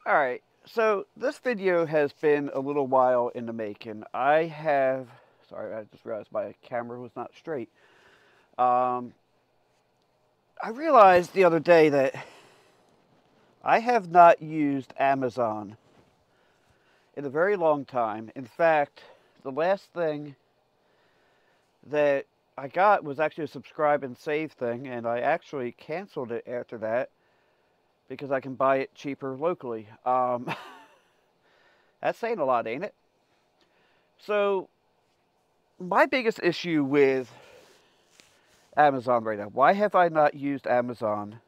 Alright, so this video has been a little while in the making. Sorry, I just realized my camera was not straight. Um, I realized the other day that I have not used Amazon in a very long time. In fact, the last thing that I got was actually a subscribe and save thing, and I actually canceled it after that because I can buy it cheaper locally. That's saying a lot, ain't it? So, my biggest issue with Amazon right now, why have I not used Amazon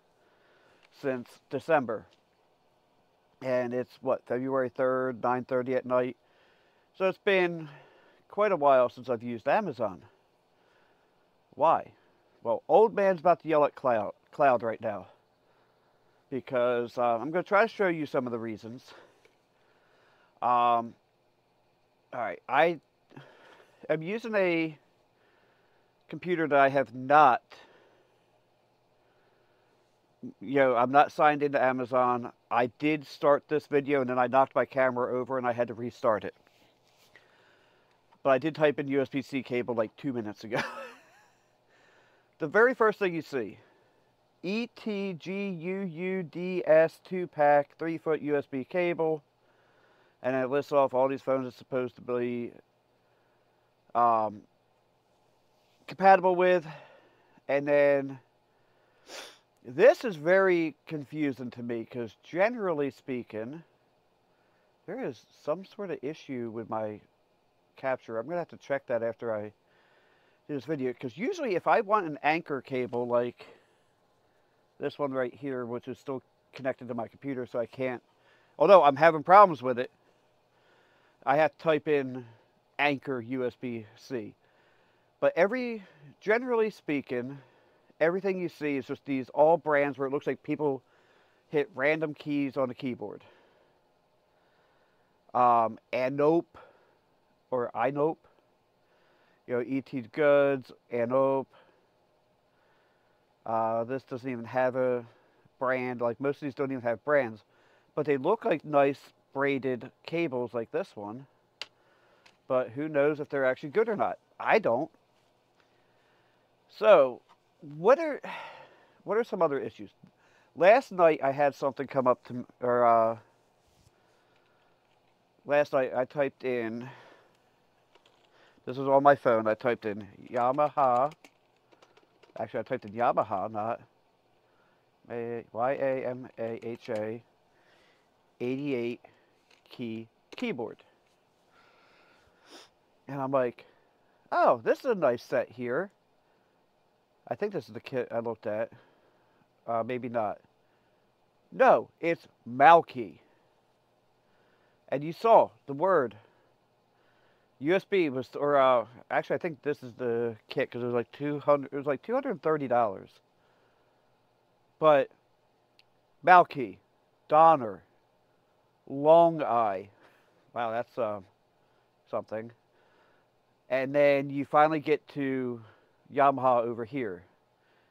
since December? And it's what, February 3rd, 9:30 at night. So it's been quite a while since I've used Amazon. Why? Well, old man's about to yell at Cloud right now because I'm going to try to show you some of the reasons. All right, I am using a computer that I have not, I'm not signed into Amazon. I did start this video and then I knocked my camera over and I had to restart it. But I did type in USB-C cable like 2 minutes ago. The very first thing you see, ETGUUDS 2-pack 3-foot USB cable. And it lists off all these phones it's supposed to be compatible with. And then this is very confusing to me because generally speaking, there is some sort of issue with my capture. I'm going to have to check that after I do this video because usually if I want an anchor cable like this one right here, which is still connected to my computer, so I can't, although I'm having problems with it, I have to type in anchor USB-C. But generally speaking, everything you see is just these all brands where it looks like people hit random keys on a keyboard. Anope or iNope, ET Goods, Anope. This doesn't even have a brand. Like most of these don't even have brands, but they look like nice braided cables like this one. But who knows if they're actually good or not? I don't. So, what are what are some other issues? Last night I had something come up to, or last night I typed in. This was on my phone. I typed in Yamaha. Actually, I typed in Yamaha, not Yamaha 88 key keyboard. And I'm like, oh, this is a nice set here. I think this is the kit I looked at. Maybe not. No, it's Malkey. And you saw the word USB was, or actually, I think this is the kit because it was like 200. It was like $230. But Malkey, Donner, Long Eye. Wow, that's something. And then you finally get to Yamaha over here,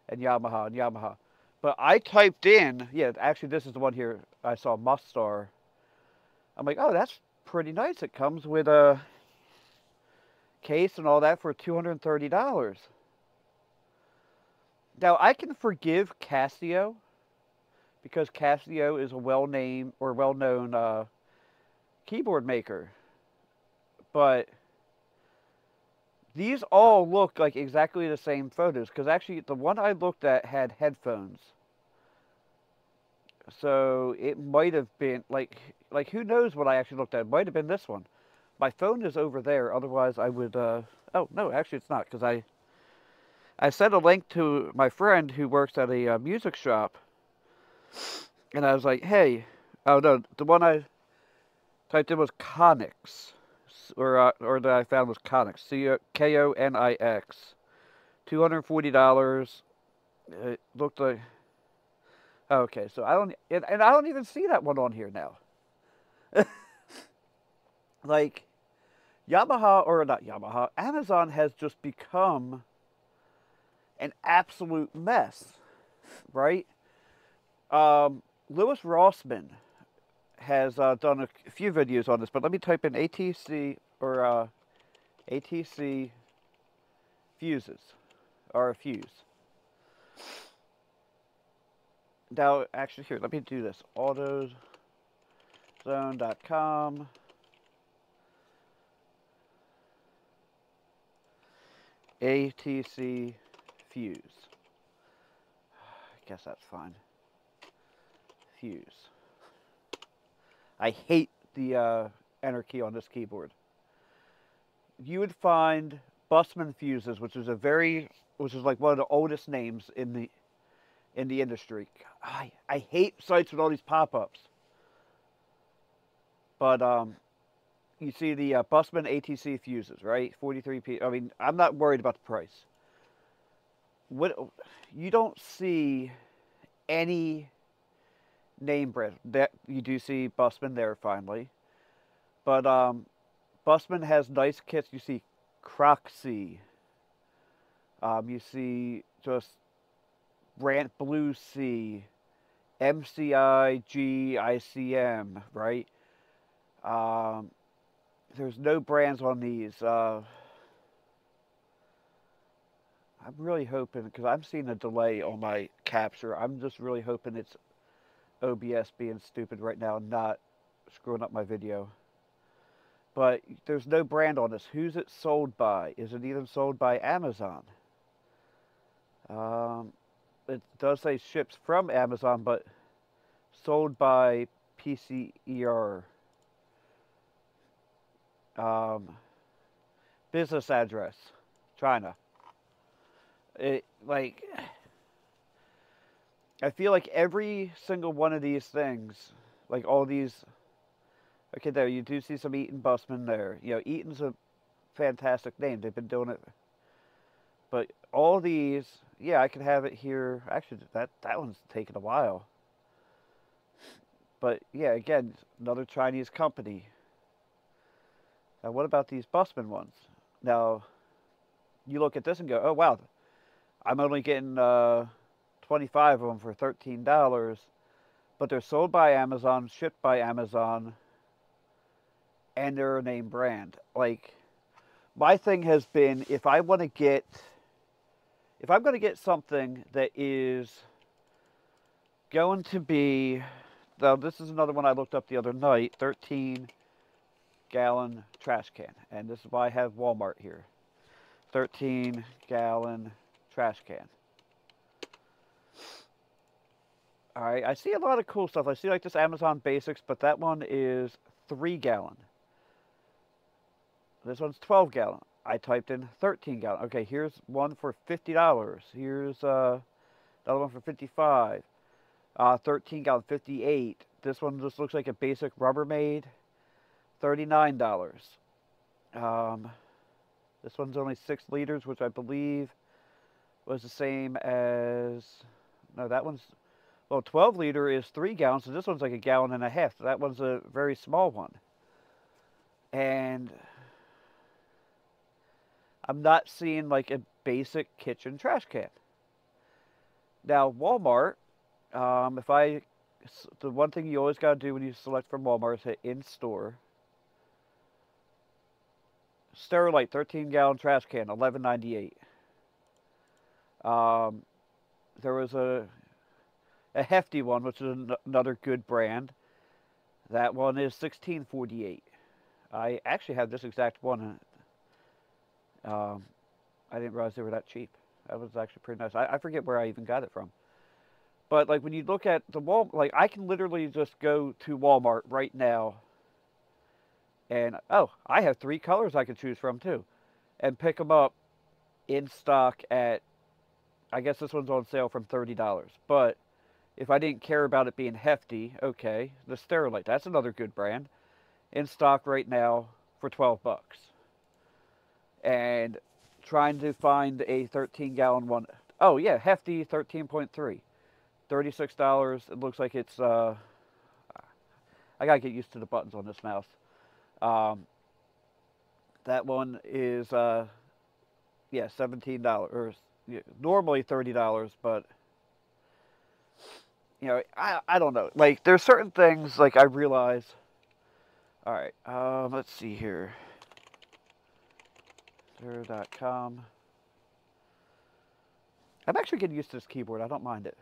and Yamaha and Yamaha. But I typed in, yeah, actually this is the one here. I saw Mustar. I'm like, oh, that's pretty nice. It comes with a case and all that for $230. Now I can forgive Casio because Casio is a well-named or well-known keyboard maker, but these all look like exactly the same photos because actually the one I looked at had headphones. So it might have been like who knows what I actually looked at? It might have been this one. My phone is over there. Otherwise, I would. Oh no, actually it's not because I sent a link to my friend who works at a music shop, and I was like, hey, oh no, the one I typed in was Konix, or that I found was Konix, Konix, $240. It looked like. Okay, so I don't, and I don't even see that one on here now. Like, Yamaha, or not Yamaha, Amazon has just become an absolute mess, right? Louis Rossman has done a few videos on this, but let me type in ATC or ATC fuses or a fuse. Now, actually, here, let me do this. AutoZone.com. ATC fuse. I guess that's fine. Fuse. I hate the enter key on this keyboard. You would find Bussmann fuses, which is like one of the oldest names in the industry. I hate sites with all these pop-ups. But you see the Bussmann ATC fuses, right? 43p. I mean, I'm not worried about the price. What you don't see any name brand. That you do see Bussmann there finally, but Bussmann has nice kits. You see Croxy. You see just Brant Blue Sea, MCI GICM, right? There's no brands on these. I'm really hoping, because I'm seeing a delay on my capture. I'm just really hoping it's OBS being stupid right now and not screwing up my video. But there's no brand on this. Who's it sold by? Is it even sold by Amazon? It does say ships from Amazon, but sold by PCER. Business address, China. I feel like every single one of these things, like all these, okay, there, you do see some Eaton Bussmann there. You know, Eaton's a fantastic name. They've been doing it. But all these, yeah, I could have it here. Actually, that one's taken a while. But, yeah, again, another Chinese company. Now, what about these Bussmann ones? Now, you look at this and go, oh, wow, I'm only getting 25 of them for $13, but they're sold by Amazon, shipped by Amazon, and they're a name brand. Like, my thing has been, if I'm going to get something that is going to be, now this is another one I looked up the other night, 13-gallon trash can, and this is why I have Walmart here. 13-gallon trash can. Alright, I see a lot of cool stuff. I see like this Amazon Basics, but that one is 3-gallon. This one's 12-gallon. I typed in 13-gallon. Okay, here's one for $50. Here's another one for $55. 13-gallon, $58. This one just looks like a basic Rubbermaid, $39. This one's only 6 liters, which I believe was the same as, no, that one's, well, 12 liter is 3 gallons, so this one's like a gallon and a half. So that one's a very small one. And I'm not seeing like a basic kitchen trash can. Now, Walmart, the one thing you always got to do when you select from Walmart is hit in-store. Sterilite 13-gallon trash can, $11.98. There was a hefty one, which is another good brand. That one is $16.48. I actually have this exact one. I didn't realize they were that cheap. That was actually pretty nice. I forget where I even got it from. But like when you look at the Walmart, like I can literally just go to Walmart right now and, oh, I have 3 colors I can choose from too, and pick them up in stock at, I guess this one's on sale from $30. But if I didn't care about it being hefty, okay, the Sterilite, that's another good brand, in stock right now for 12 bucks. And trying to find a 13-gallon one. Oh yeah, hefty 13.3. $36. It looks like it's I gotta get used to the buttons on this mouse. That one is yeah, $17, or normally $30, but you know, I don't know. Like, there's certain things, like, I realize. Alright, let's see here. Zero.com. I'm actually getting used to this keyboard. I don't mind it.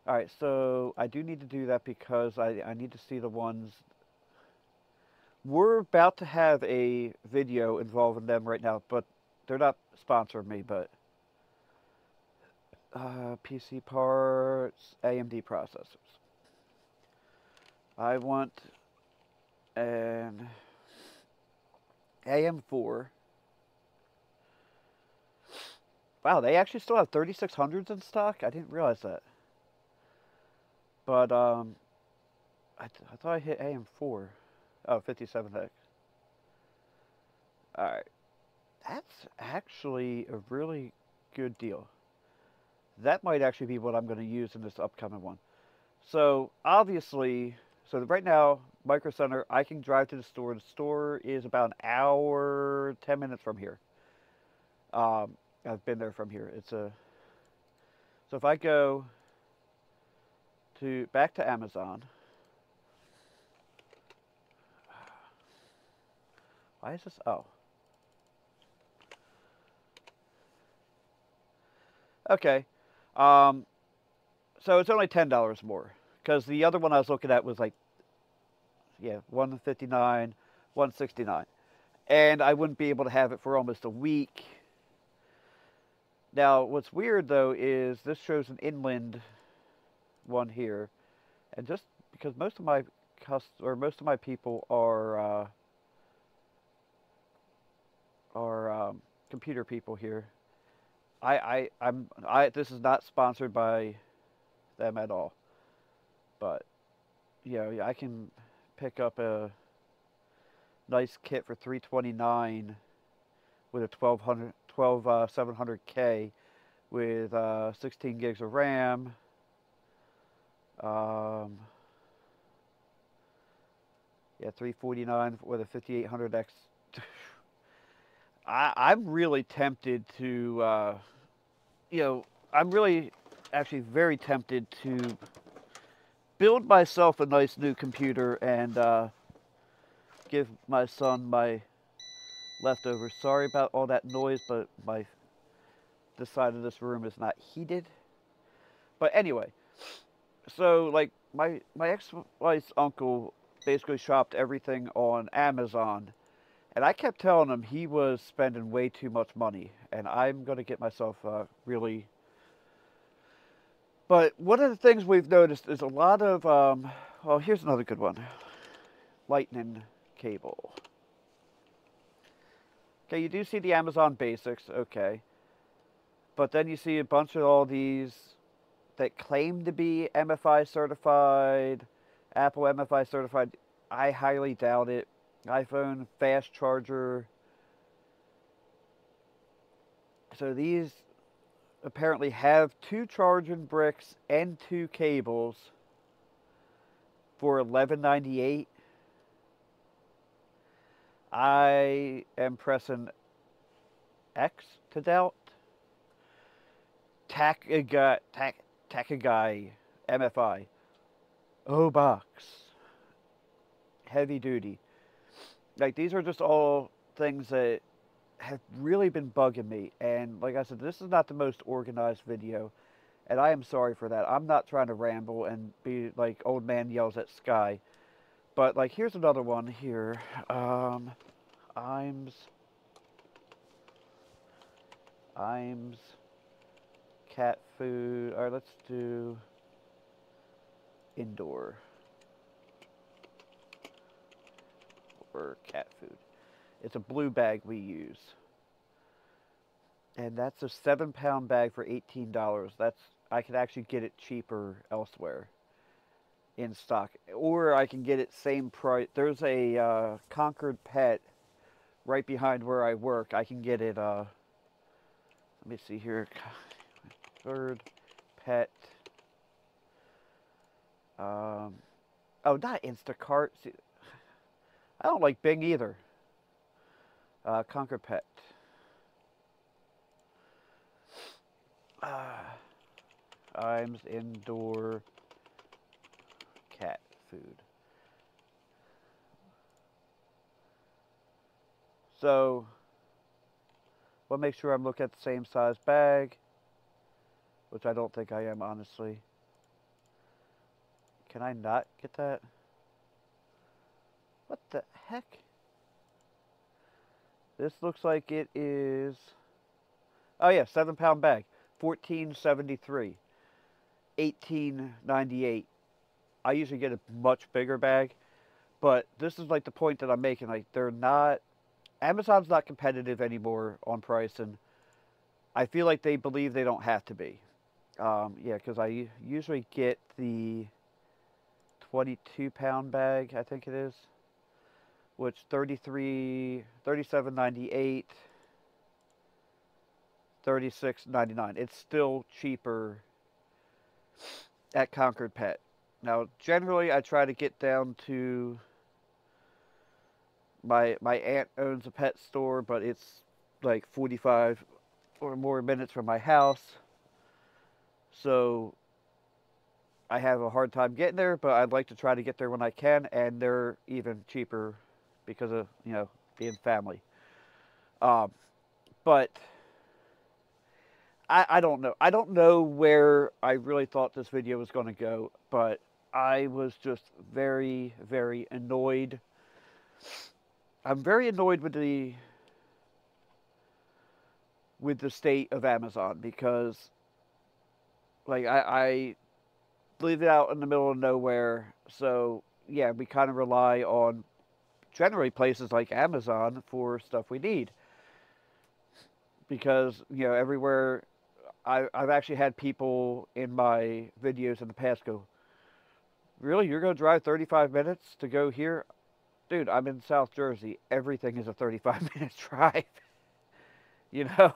Alright, so I do need to do that because I need to see the ones. We're about to have a video involving them right now, but they're not sponsoring me, but PC parts, AMD processors. I want an AM4. Wow, they actually still have 3600s in stock? I didn't realize that. But, I thought I hit AM4. Oh, 57X. Alright. That's actually a really good deal. That might actually be what I'm going to use in this upcoming one. So, obviously, so right now, Micro Center, I can drive to the store. The store is about an hour, 10 minutes from here. I've been there from here. So if I go back to Amazon. Why is this? Oh. Okay. So it's only $10 more. Because the other one I was looking at was like, yeah, 159, 169. And I wouldn't be able to have it for almost a week. Now, what's weird though is this shows an inland one here. And just because most of my people are computer people here. This is not sponsored by them at all. But, you know, I can pick up a nice kit for $329 with a 700K with 16 gigs of RAM. Yeah, $349 with a 5800X. I'm really tempted to, you know, I'm really actually very tempted to build myself a nice new computer and give my son my leftovers. Sorry about all that noise, but this side of this room is not heated. But anyway, so like my ex-wife's uncle basically shopped everything on Amazon. And I kept telling him he was spending way too much money. And I'm going to get myself really... But one of the things we've noticed is a lot of... well, here's another good one. Lightning cable. Okay, you do see the Amazon Basics. Okay. But then you see a bunch of all these that claim to be MFI certified. Apple MFI certified. I highly doubt it. iPhone fast charger. So these apparently have 2 charging bricks and 2 cables for $11.98. I am pressing X to doubt. Takagai MFI. O-Box. Heavy duty. Like, these are just all things that have really been bugging me. And like I said, this is not the most organized video. And I am sorry for that. I'm not trying to ramble and be like old man yells at sky. But like, here's another one here. Iams cat food. Alright, let's do indoor. Or cat food. It's a blue bag we use. And that's a 7-pound bag for $18. I could actually get it cheaper elsewhere in stock. Or I can get it same price. There's a Concord Pet right behind where I work. I can get it, let me see here. Third Pet. Oh, not Instacart. See, I don't like Bing either. Concord Pet. times indoor cat food. So, we'll make sure I'm looking at the same size bag, which I don't think I am, honestly. Can I not get that? What the heck? This looks like it is... Oh yeah, 7-pound bag. $14.73. $18.98. I usually get a much bigger bag, but this is like the point that I'm making. Like, they're not... Amazon's not competitive anymore on price, and I feel like they believe they don't have to be. Yeah, because I usually get the 22-pound bag, I think it is, which 37.98, 36.99. It's still cheaper at Concord Pet. Now, generally, I try to get down to my aunt owns a pet store, but it's like 45 or more minutes from my house, so I have a hard time getting there. But I'd like to try to get there when I can, and they're even cheaper because of being family. Um, but I don't know. I don't know where I really thought this video was going to go, but I was just very, very annoyed. I'm very annoyed with the state of Amazon because, like, I live out in the middle of nowhere, so yeah, we kind of rely on generally places like Amazon for stuff we need because everywhere. I've actually had people in my videos in the past go, really, you're going to drive 35 minutes to go here? Dude, I'm in South Jersey. Everything is a 35-minute drive, you know?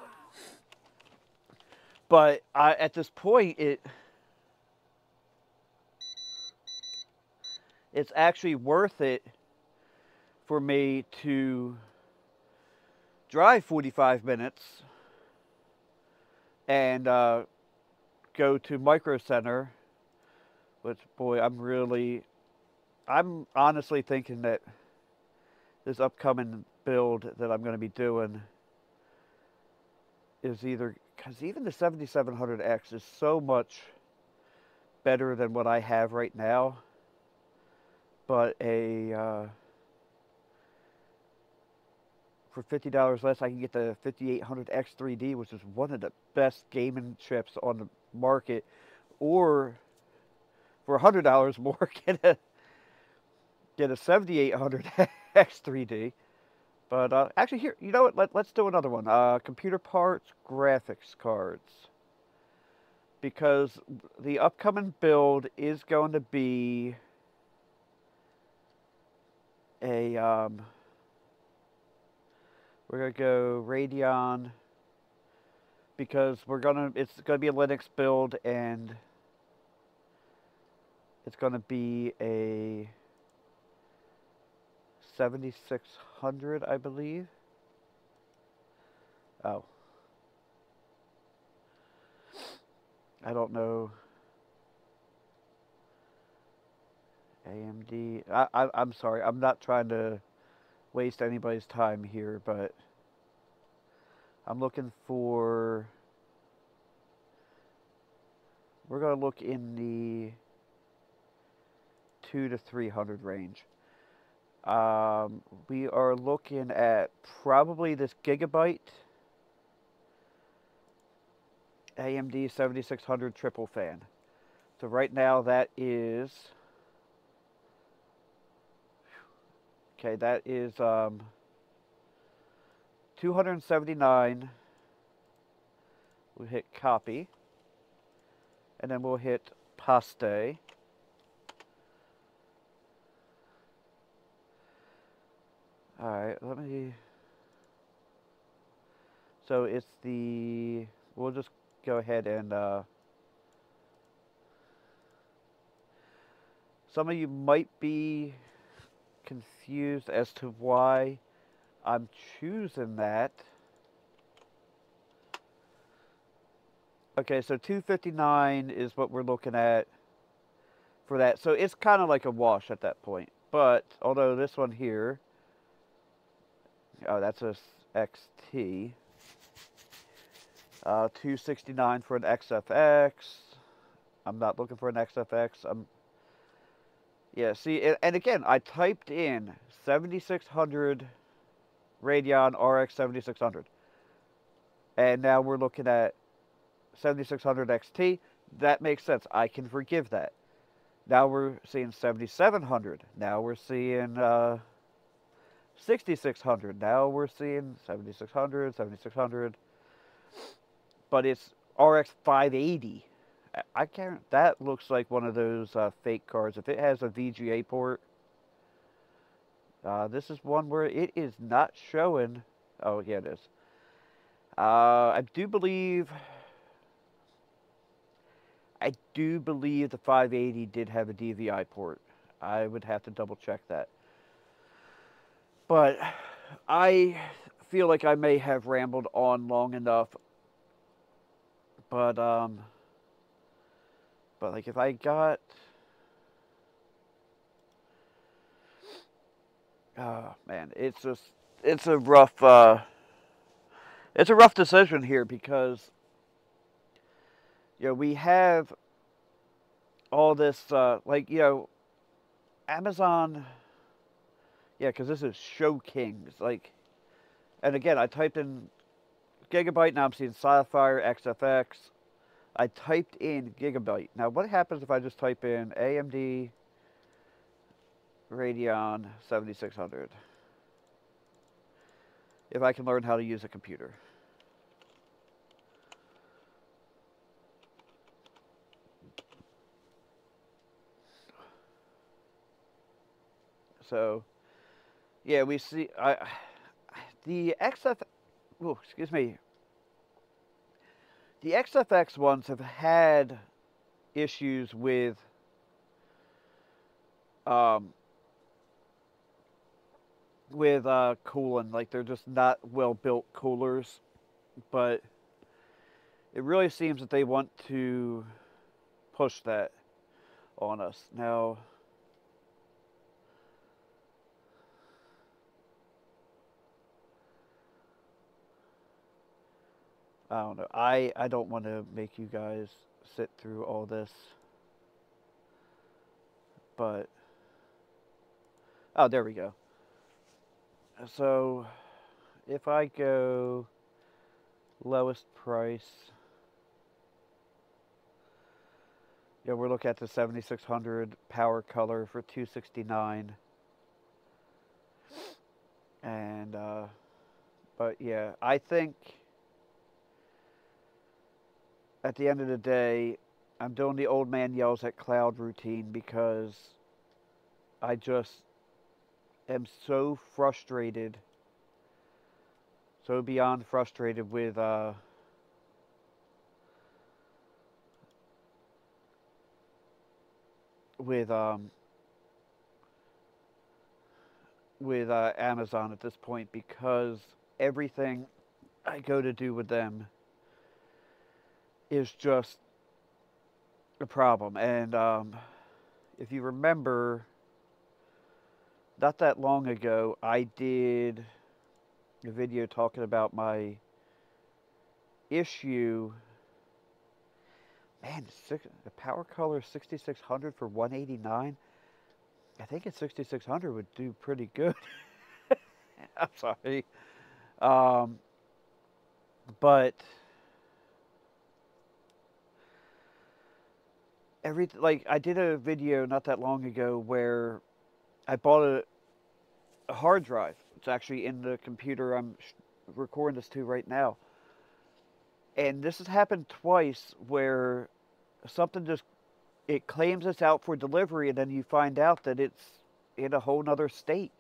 But at this point, it's actually worth it for me to drive 45 minutes and go to Micro Center, which, boy, I'm honestly thinking that this upcoming build that I'm going to be doing is either, because even the 7700X is so much better than what I have right now, but for $50 less, I can get the 5800X 3D, which is one of the best gaming chips on the market, or for $100 more, get a 7800X 3D. But actually, here, you know what? Let's do another one. Computer parts, graphics cards, because the upcoming build is going to be a we're gonna go Radeon because it's gonna be a Linux build, and it's gonna be a 7600, I believe. Oh, I don't know. AMD. I'm sorry. I'm not trying to waste anybody's time here, but I'm looking for... We're going to look in the 2 to 300 range. We are looking at probably this Gigabyte AMD 7600 triple fan. So right now that is... Okay, that is 279. We'll hit copy. And then we'll hit paste. Alright, let me... So it's the... We'll just go ahead and... Some of you might be confused as to why I'm choosing that. Okay, so 259 is what we're looking at for that. So it's kind of like a wash at that point. But although this one here, oh, that's a XT. 269 for an XFX. I'm not looking for an XFX. Yeah, see, and again, I typed in 7600 Radeon RX 7600. And now we're looking at 7600 XT. That makes sense. I can forgive that. Now we're seeing 7700. Now we're seeing 6600. Now we're seeing 7600, 7600. But it's RX 580. I can't. That looks like one of those fake cards. If it has a VGA port, this is one where it is not showing. Oh, yeah, it is. I do believe the 580 did have a DVI port. I would have to double check that. But I feel like I may have rambled on long enough. But like if I got, oh man, it's a rough decision here because we have all this like Amazon, yeah, because this is Show Kings, like, and again I typed in Gigabyte, now I'm seeing Sapphire XFX. I typed in Gigabyte. Now what happens if I just type in AMD Radeon 7600? If I can learn how to use a computer. So, yeah, we see the XF. Oh, excuse me. The XFX ones have had issues with cooling. Like they're just not well built coolers, but it really seems that they want to push that on us now. I don't know. I don't want to make you guys sit through all this. But, oh, there we go. So, if I go lowest price, we're looking at the 7600 power color for $269. And, but yeah, I think at the end of the day, I'm doing the old man yells at cloud routine because I just am so frustrated, so beyond frustrated with Amazon at this point because everything I go to do with them is just a problem. And if you remember, not that long ago, I did a video talking about my issue. Man, the power color 6600 for $189. I think a 6600 would do pretty good. I'm sorry. But like I did a video not that long ago where I bought a hard drive. It's actually in the computer I'm recording this to right now. And this has happened twice where something just, it claims it's out for delivery and then you find out that it's in a whole nother state.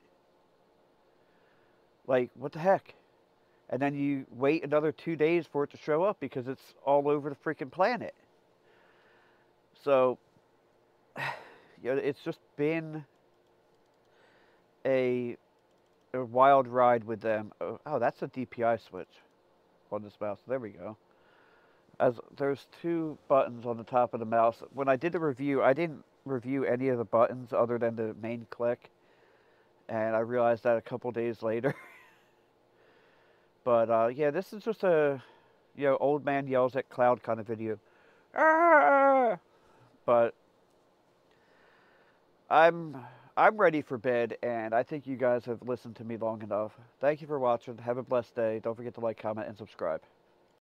Like, what the heck? And then you wait another 2 days for it to show up because it's all over the freaking planet. So, it's just been a wild ride with them. Oh, that's a DPI switch on this mouse. There we go. As there's two buttons on the top of the mouse. When I did the review, I didn't review any of the buttons other than the main click, and I realized that a couple days later. But yeah, this is just a old man yells at cloud kind of video. Ah! But I'm I'm ready for bed, and I think you guys have listened to me long enough. Thank you for watching. Have a blessed day. Don't forget to like, comment, and subscribe.